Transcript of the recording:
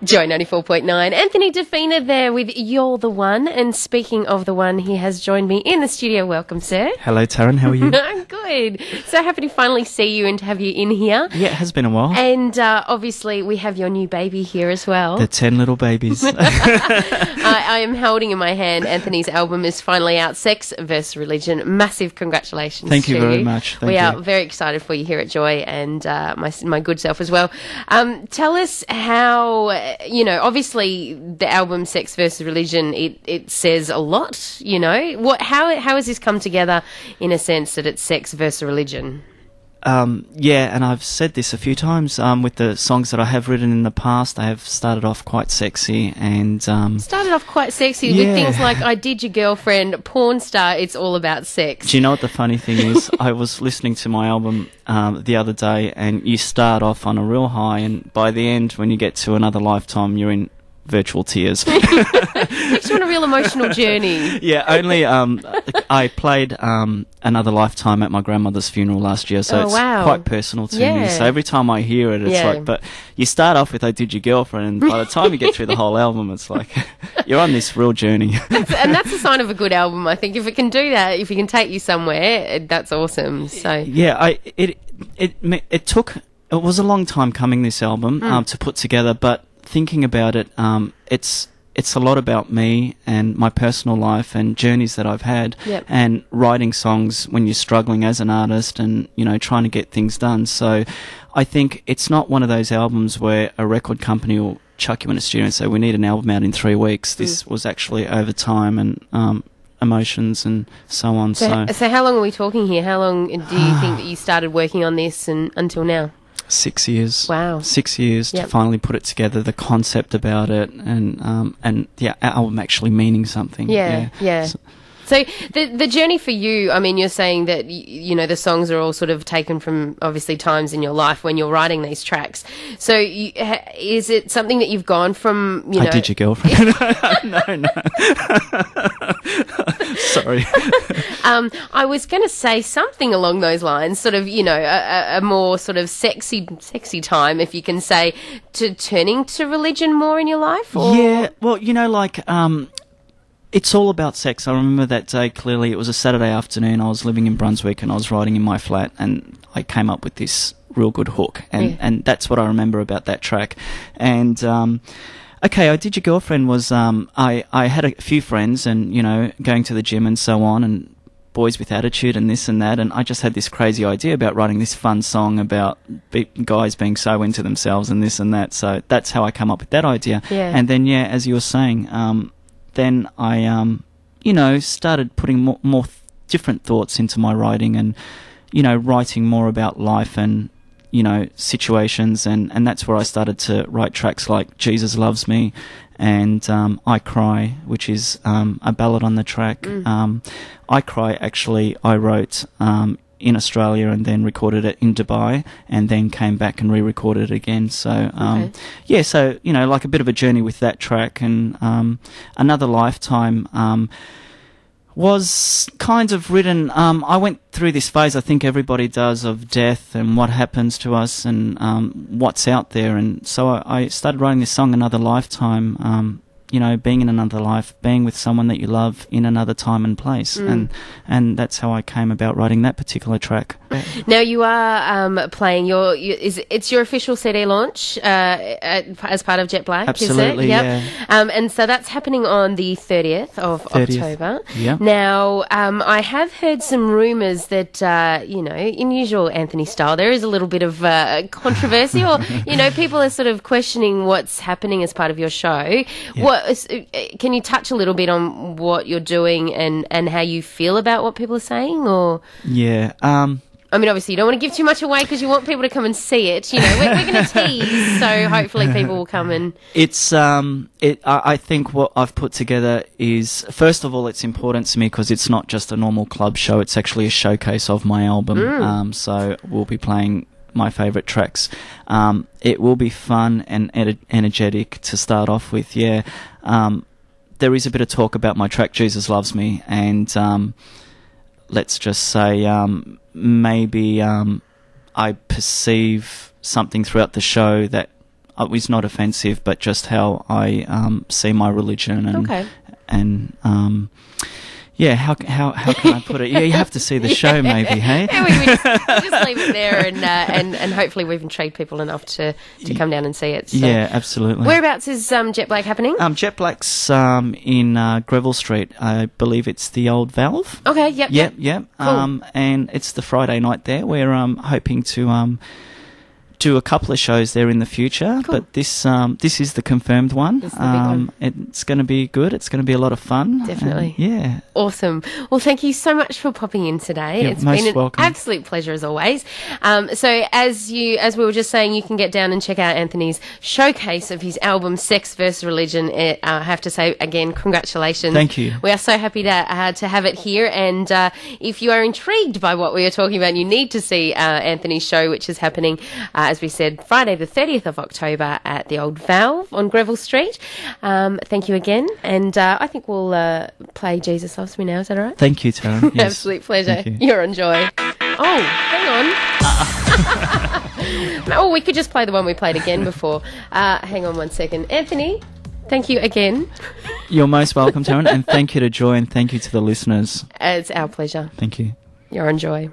Joy 94.9. Anthony Defina there with You're the One. And speaking of the one, he has joined me in the studio. Welcome, sir. Hello, Taryn. How are you? I'm good. So happy to finally see you and to have you in here. Yeah, it has been a while. And obviously we have your new baby here as well. The 10 little babies. I am holding in my hand Anthony's album is finally out, Sex vs. Religion. Massive congratulations. Thank you very much. We are very excited for you here at Joy and my good self as well. Tell us how, obviously the album Sex vs. Religion, it says a lot, How has this come together in a sense that it's sex versus religion? Yeah, and I've said this a few times with the songs that I have written in the past. I have started off quite sexy and... Started off quite sexy with things like I Did Your Girlfriend, Porn Star, It's All About Sex. Do you know what the funny thing is? I was listening to my album the other day, and you start off on a real high, and by the end, when you get to Another Lifetime, you're in virtual tears. Takes you on a real emotional journey. Yeah, only I played Another Lifetime at my grandmother's funeral last year, so it's quite personal to me. So every time I hear it, it's like, but you start off with I Did Your Girlfriend, and by the time you get through the whole album, it's like you're on this real journey. And that's a sign of a good album, I think. If it can do that, if it can take you somewhere, that's awesome. So yeah, it was a long time coming, this album, to put together, but thinking about it, it's a lot about me and my personal life and journeys that I've had, and writing songs when you're struggling as an artist and, trying to get things done. So I think it's not one of those albums where a record company will chuck you in a studio and say, we need an album out in 3 weeks. This was actually over time and emotions and so on. So how long are we talking here? How long do you think that you started working on this and until now? 6 years. Wow. 6 years to finally put it together, the concept about it, and album actually meaning something. Yeah. So the journey for you, I mean, you're saying that, the songs are all sort of taken from, obviously, times in your life when you're writing these tracks. So is it something that you've gone from, I Did Your Girlfriend? No. Sorry. I was going to say something along those lines, sort of, a more sort of sexy time, if you can say, to turning to religion more in your life? Or? Yeah, well, it's all about sex. I remember that day clearly. It was a Saturday afternoon. I was living in Brunswick and I was writing in my flat, and I came up with this real good hook, and that's what I remember about that track. And I Did Your Girlfriend was I had a few friends and going to the gym and so on, and boys with attitude and this and that, and I just had this crazy idea about writing this fun song about guys being so into themselves and this and that. So that's how I come up with that idea. And then as you were saying, then I, started putting more different thoughts into my writing and, writing more about life and, situations. And that's where I started to write tracks like Jesus Loves Me and I Cry, which is a ballad on the track. I Cry, actually, I wrote in Australia and then recorded it in Dubai and then came back and re-recorded it again. So, so, like a bit of a journey with that track. And Another Lifetime was kind of written... I went through this phase, I think everybody does, of death and what happens to us and what's out there. And so I started writing this song, Another Lifetime, being in another life, being with someone that you love in another time and place. And that's how I came about writing that particular track. Now you are playing it's your official CD launch as part of Jet Black, absolutely, is it? And so that's happening on the 30th of October. Now I have heard some rumours that in usual Anthony style there is a little bit of controversy, or people are sort of questioning what's happening as part of your show. Can you touch a little bit on what you're doing and how you feel about what people are saying? Or I mean, obviously, you don't want to give too much away because you want people to come and see it. We're going to tease, so hopefully people will come and... It's, I think what I've put together is, first of all, it's important to me because it's not just a normal club show. It's actually a showcase of my album. So we'll be playing my favourite tracks. It will be fun and energetic to start off with, There is a bit of talk about my track, Jesus Loves Me, and... let's just say maybe I perceive something throughout the show that was not offensive, but just how I see my religion and yeah, how can I put it? Yeah, you have to see the show, maybe, hey? Yeah, we just leave it there, and hopefully we've intrigued people enough to come down and see it. So. Yeah, absolutely. Whereabouts is Jet Black happening? Jet Black's in Greville Street. I believe it's the Old Valve. Okay, yep. Cool. And it's the Friday night there. We're hoping to do a couple of shows there in the future, cool. But this is the confirmed one. It's the big one. It's going to be good. It's going to be a lot of fun. Definitely. Yeah. Awesome. Well, thank you so much for popping in today. You're it's most been an welcome. Absolute pleasure as always. So as we were just saying, you can get down and check out Anthony's showcase of his album Sex vs. Religion. I have to say again, congratulations. Thank you. We are so happy to have it here. And if you are intrigued by what we are talking about, you need to see Anthony's show, which is happening, as we said, Friday the 30th of October at the Old Valve on Greville Street. Thank you again. And I think we'll play Jesus Loves Me now. Is that all right? Thank you, Taryn. Yes. Absolute pleasure. You're on Joy. Oh, hang on. Oh, we could just play the one we played again before. Hang on 1 second. Anthony, thank you again. You're most welcome, Taryn, and thank you to Joy, and thank you to the listeners. It's our pleasure. Thank you. You're on Joy.